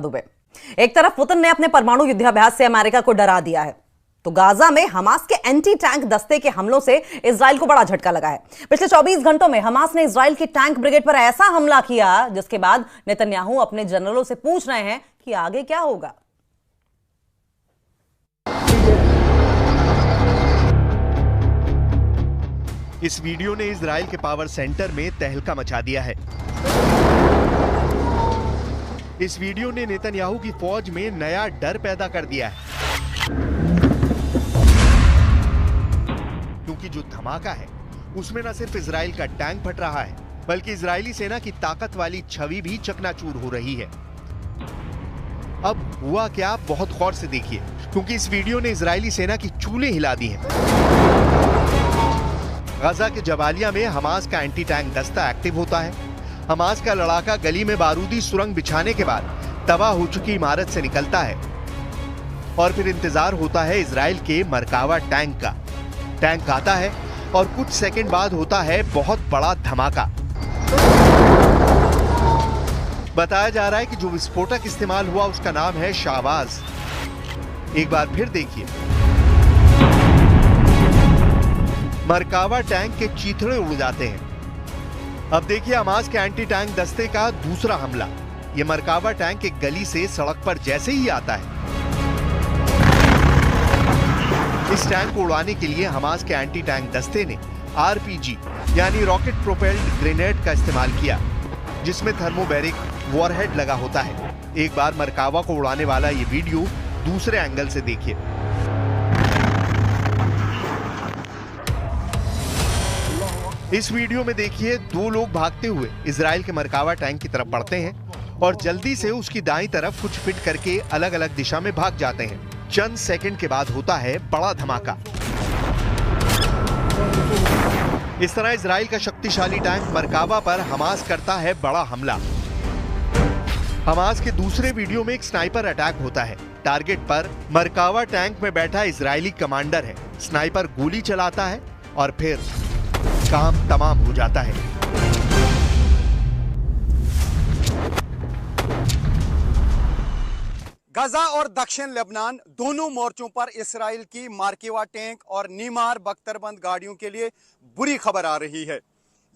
दुबे। एक तरफ पुतिन ने अपने परमाणु युद्धाभ्यास से अमेरिका को डरा दिया है, तो गाजा में हमास के एंटी टैंक दस्ते के हमलों से इजराइल को बड़ा झटका लगा है। पिछले 24 घंटों में हमास ने इजराइल की टैंक ब्रिगेड पर ऐसा हमला किया जिसके बाद नेतन्याहू अपने जनरलों से पूछ रहे हैं कि आगे क्या होगा। इस वीडियो ने इजराइल के पावर सेंटर में तहलका मचा दिया है। इस वीडियो ने नेतन्याहू की फौज में नया डर पैदा कर दिया है, क्योंकि जो धमाका है उसमें न सिर्फ इजराइल का टैंक फट रहा है, बल्कि इजरायली सेना की ताकत वाली छवि भी चकनाचूर हो रही है। अब हुआ क्या, बहुत गौर से देखिए, क्योंकि इस वीडियो ने इजरायली सेना की चूलें हिला दी हैं। गाजा के जबालिया में हमास का एंटी टैंक दस्ता एक्टिव होता है। हमास का लड़ाका गली में बारूदी सुरंग बिछाने के बाद तबाह हो चुकी इमारत से निकलता है और फिर इंतजार होता है इजराइल के मरकावा टैंक का। टैंक आता है और कुछ सेकंड बाद होता है बहुत बड़ा धमाका। बताया जा रहा है कि जो विस्फोटक इस्तेमाल हुआ उसका नाम है शाहबाज। एक बार फिर देखिए, मरकावा टैंक के चीथड़े उड़ जाते हैं। अब देखिए हमास के एंटी टैंक दस्ते का दूसरा हमला। यह मरकावा टैंक एक गली से सड़क पर जैसे ही आता है, इस टैंक को उड़ाने के लिए हमास के एंटी टैंक दस्ते ने आरपीजी यानी रॉकेट प्रोपेल्ड ग्रेनेड का इस्तेमाल किया, जिसमें थर्मोबैरिक वॉरहेड लगा होता है। एक बार मरकावा को उड़ाने वाला ये वीडियो दूसरे एंगल से देखिए। इस वीडियो में देखिए दो लोग भागते हुए इजराइल के मरकावा टैंक की तरफ बढ़ते हैं और जल्दी से उसकी दाईं तरफ कुछ फिट करके अलग अलग दिशा में भाग जाते हैं। चंद सेकंड के बाद होता है बड़ा धमाका। इस तरह इजराइल का शक्तिशाली टैंक मरकावा पर हमास करता है बड़ा हमला। हमास के दूसरे वीडियो में एक स्नाइपर अटैक होता है। टारगेट पर मरकावा टैंक में बैठा इजरायली कमांडर है। स्नाइपर गोली चलाता है और फिर काम तमाम हो जाता है। गाजा और दक्षिण लेबनान दोनों मोर्चों पर इसराइल की मार्केवा टैंक और नीमार बख्तरबंद गाड़ियों के लिए बुरी खबर आ रही है।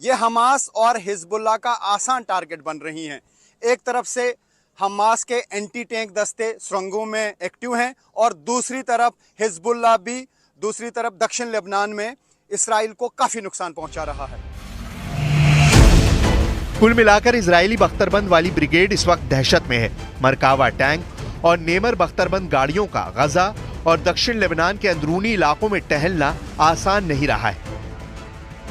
ये हमास और हिजबुल्लाह का आसान टारगेट बन रही हैं। एक तरफ से हमास के एंटी टैंक दस्ते सुरंगों में एक्टिव हैं और दूसरी तरफ हिजबुल्लाह भी दूसरी तरफ दक्षिण लेबनान में इसराइल को काफी नुकसान पहुंचा रहा है। कुल मिलाकर इजरायली बख्तरबंद वाली ब्रिगेड इस वक्त दहशत में है। मरकावा टैंक और नेमर बख्तरबंद गाड़ियों का गाजा और दक्षिण लेबनान के अंदरूनी इलाकों में टहलना आसान नहीं रहा है।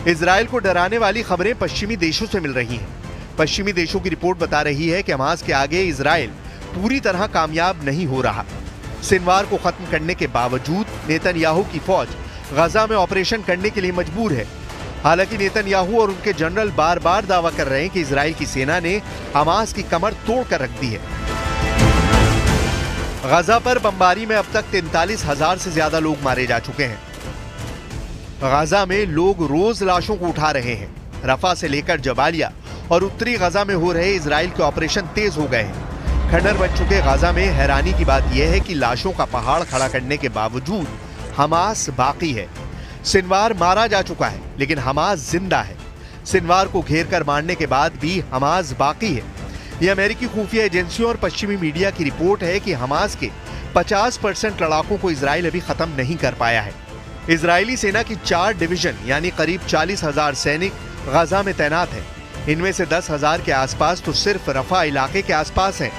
इजराइल को डराने वाली खबरें पश्चिमी देशों से मिल रही हैं। पश्चिमी देशों की रिपोर्ट बता रही है कि हमास के आगे इजराइल पूरी तरह कामयाब नहीं हो रहा। सिनवार को खत्म करने के बावजूद नेतन्याहू की फौज गाजा में ऑपरेशन करने के लिए मजबूर है। हालांकि नेतन्याहू और उनके जनरल बार बार दावा कर रहे हैं कि इजराइल की सेना ने हमास की कमर तोड़कर रख दी है। गाजा पर बमबारी में अब तक 43,000 से ज्यादा लोग मारे जा चुके हैं। गाजा में लोग रोज लाशों को उठा रहे हैं। रफा से लेकर जबालिया और उत्तरी गाजा में हो रहे इजराइल के ऑपरेशन तेज हो गए हैं। खंडर बन चुके गाजा में हैरानी की बात यह है कि लाशों का पहाड़ खड़ा करने के बावजूद हमास बाकी है। सिनवार मारा जा चुका है, लेकिन हमास जिंदा है। सिनवार को घेर कर मारने के बाद भी हमास बाकी है। यह अमेरिकी खुफिया एजेंसियों और पश्चिमी मीडिया की रिपोर्ट है कि हमास के 50% लड़ाकों को इजराइल अभी खत्म नहीं कर पाया है। इजरायली सेना की 4 डिवीजन यानी करीब 40,000 सैनिक गाजा में तैनात हैं। इनमें से 10,000 के आसपास तो सिर्फ रफा इलाके के आसपास हैं।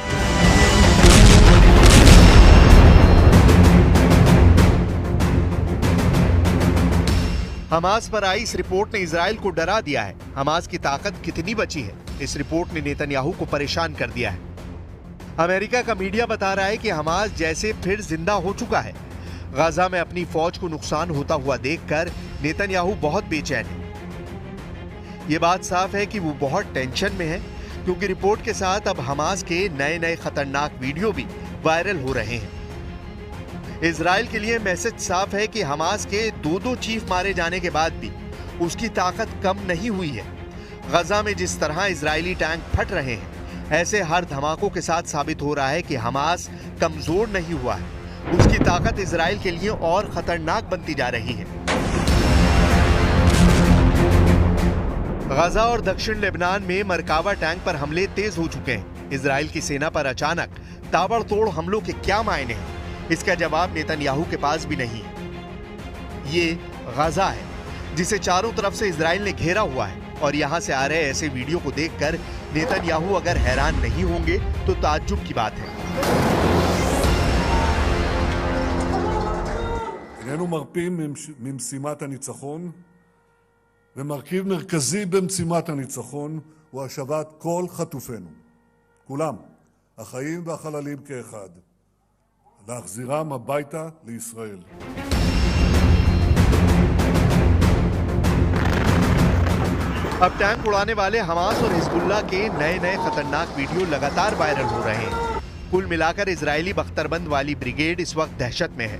हमास पर आई इस रिपोर्ट ने इजराइल को डरा दिया है। हमास की ताकत कितनी बची है, इस रिपोर्ट ने नेतन्याहू को परेशान कर दिया है। अमेरिका का मीडिया बता रहा है कि हमास जैसे फिर जिंदा हो चुका है। गाजा में अपनी फौज को नुकसान होता हुआ देखकर नेतन्याहू बहुत बेचैन है। यह बात साफ है कि वो बहुत टेंशन में है, क्योंकि रिपोर्ट के साथ अब हमास के नए नए खतरनाक वीडियो भी वायरल हो रहे हैं। इजराइल के लिए मैसेज साफ है कि हमास के 2 चीफ मारे जाने के बाद भी उसकी ताकत कम नहीं हुई है। गजा में जिस तरह इजरायली टैंक फट रहे हैं, ऐसे हर धमाकों के साथ साबित हो रहा है कि हमास कमजोर नहीं हुआ है, उसकी ताकत इजराइल के लिए और खतरनाक बनती जा रही है। गाजा और दक्षिण लेबनान में मरकावा टैंक पर हमले तेज हो चुके हैं। इजराइल की सेना पर अचानक ताबड़तोड़ हमलों के क्या मायने हैं, इसका जवाब नेतन्याहू के पास भी नहीं है। ये गाजा है जिसे चारों तरफ से इजराइल ने घेरा हुआ है, और यहां से आ रहे ऐसे वीडियो को देखकर नेतन्याहू अगर हैरान नहीं होंगे तो ताज्जुब की बात है। איננו מרפים ממשימת הניצחון, ומרכיב מרכזי במשימת הניצחון הוא השבת כל חטופינו, כולם, החיים והחללים כאחד, להחזירם הביתה לישראל. अब टैंक उड़ाने वाले हमास और हिजबुल्लाह के नए नए खतरनाक वीडियो लगातार वायरल हो रहे हैं। कुल मिलाकर इजरायली बख्तरबंद वाली ब्रिगेड इस वक्त दहशत में है।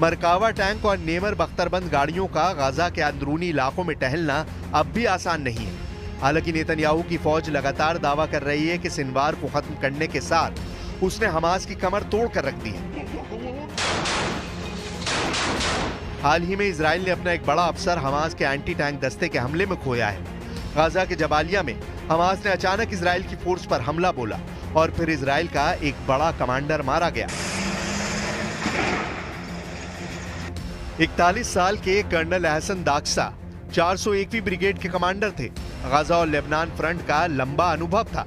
मरकावा टैंक और नेमर बख्तरबंद गाड़ियों का गाजा के अंदरूनी इलाकों में टहलना अब भी आसान नहीं है। हालांकि नेतन्याहू की फौज लगातार दावा कर रही है कि सिनवार को खत्म करने के साथ उसने हमास की कमर तोड़ कर रख दी है। हाल ही में इजराइल ने अपना एक बड़ा अफसर हमास के एंटी टैंक दस्ते के हमले में खोया है। गाजा के जबालिया में हमास ने अचानक इजराइल की फोर्स पर हमला बोला और फिर इजराइल का एक बड़ा कमांडर मारा गया। 41 साल के कर्नल एहसन दाक्सा 401वीं ब्रिगेड के कमांडर थे। गाजा और लेबनान फ्रंट का लंबा अनुभव था।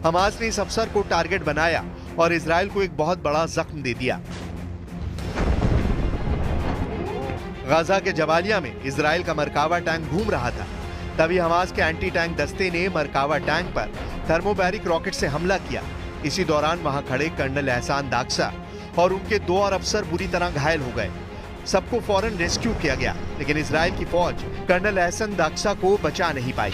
हमास ने इस अफसर को टारगेट बनाया और इजराइल को एक बहुत बड़ा जख्म दे दिया। गाजा के जबालिया में इजराइल का मरकावा टैंक घूम रहा था, तभी हमास के एंटी टैंक दस्ते ने मरकावा टैंक पर थर्मोबैरिक रॉकेट से हमला किया। इसी दौरान वहां खड़े कर्नल एहसान दाक्सा और उनके 2 और अफसर बुरी तरह घायल हो गए। सबको फौरन रेस्क्यू किया गया, लेकिन इजराइल की फौज कर्नल एहसन दाक्सा को बचा नहीं पाई।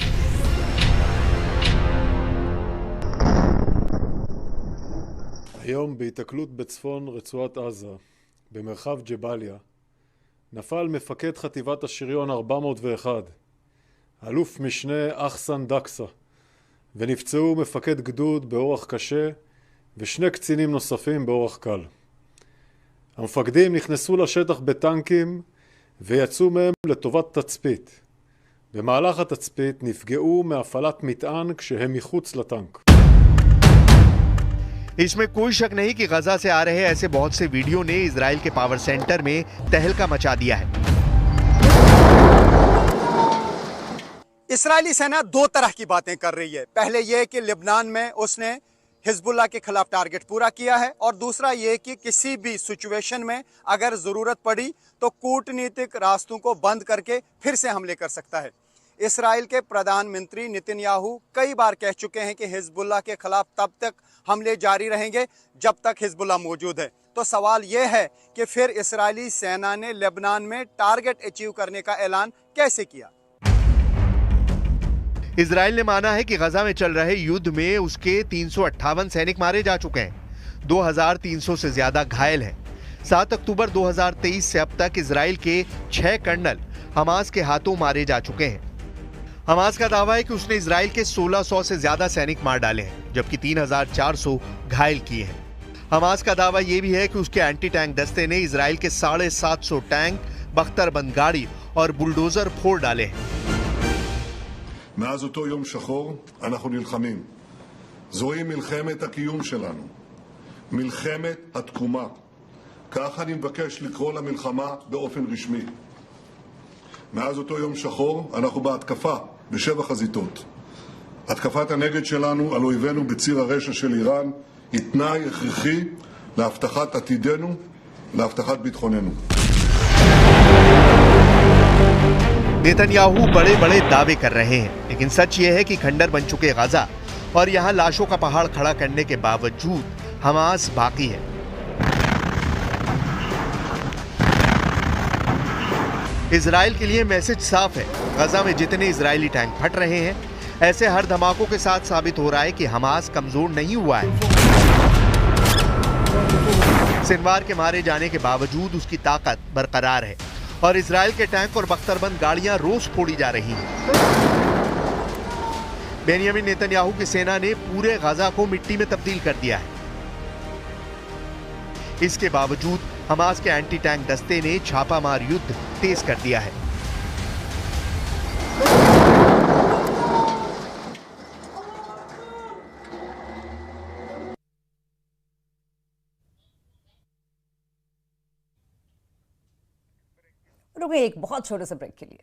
היום בהיתקלות בצפון רצועת עזה, במרחב ג'באליה, נפל מפקד חטיבת השריון 401, אלוף משנה אחסן דקסה, ונפצעו מפקד גדוד באורח קשה ושני קצינים נוספים באורח קל. המפקדים נכנסו לשטח בטנקים ויצאו מהם לטובת תצפית. במהלך התצפית נפגעו מהפעלת מטען כשהם מחוץ לטנק. इसमें कोई शक नहीं कि गजा से आ रहे ऐसे बहुत से वीडियो ने इजराइल के पावर सेंटर में तहलका मचा दिया है। इस्राएली सेना 2 तरह की बातें कर रही है। पहले यह कि लेबनान में उसने हिजबुल्लाह के खिलाफ टारगेट पूरा किया है, और दूसरा ये कि किसी भी सिचुएशन में अगर जरूरत पड़ी तो कूटनीतिक रास्तों को बंद करके फिर से हमले कर सकता है। इस्राएल के प्रधानमंत्री नेतन्याहू कई बार कह चुके हैं कि हिजबुल्लाह के खिलाफ तब तक हमले जारी रहेंगे जब तक हिजबुल्लाह मौजूद है। तो सवाल यह है कि फिर इस्राएली सेना ने लेबनान में टारगेट अचीव करने का ऐलान कैसे किया? इजराइल ने माना है कि गजा में चल रहे युद्ध में उसके 358 सैनिक मारे जा चुके हैं, 2300 से ज्यादा घायल हैं। 7 अक्टूबर 2023 से अब तक इजराइल के 6 कर्नल हमास के हाथों मारे जा चुके हैं। हमास का दावा है कि उसने इजराइल के 1600 से ज्यादा सैनिक मार डाले हैं, जबकि 3400 घायल किए हैं। हमास का दावा यह भी है कि उसके एंटी टैंक दस्ते ने इजराइल के 750 टैंक, बख्तरबंद गाड़ी और बुलडोजर फोड़ डाले हैं। מאז אותו יום שחור אנחנו נלחמים. זוהי מלחמת הקיום שלנו. מלחמת התקומה. כך אני מבקש לקרוא למלחמה באופן רשמי. מאז אותו יום שחור אנחנו בהתקפה ב7 חזיתות. התקפת הנגד שלנו על אויבינו בציר הרשע של איראן היא תנאי הכרחי להבטחת עתידנו, להבטחת ביטחוננו. नेतन्याहू बड़े बड़े दावे कर रहे हैं, लेकिन सच यह है कि खंडर बन चुके गाजा और यहां लाशों का पहाड़ खड़ा करने के बावजूद हमास बाकी है। इजराइल के लिए मैसेज साफ है। गजा में जितने इजरायली टैंक फट रहे हैं, ऐसे हर धमाकों के साथ साबित हो रहा है कि हमास कमजोर नहीं हुआ है। सिनवार के मारे जाने के बावजूद उसकी ताकत बरकरार है और इजराइल के टैंक और बख्तरबंद गाड़ियां रोज फोड़ी जा रही हैं। बेंयामिन नेतन्याहू की सेना ने पूरे गाजा को मिट्टी में तब्दील कर दिया है। इसके बावजूद हमास के एंटी टैंक दस्ते ने छापामार युद्ध तेज कर दिया है। रुके एक बहुत छोटे से ब्रेक के लिए।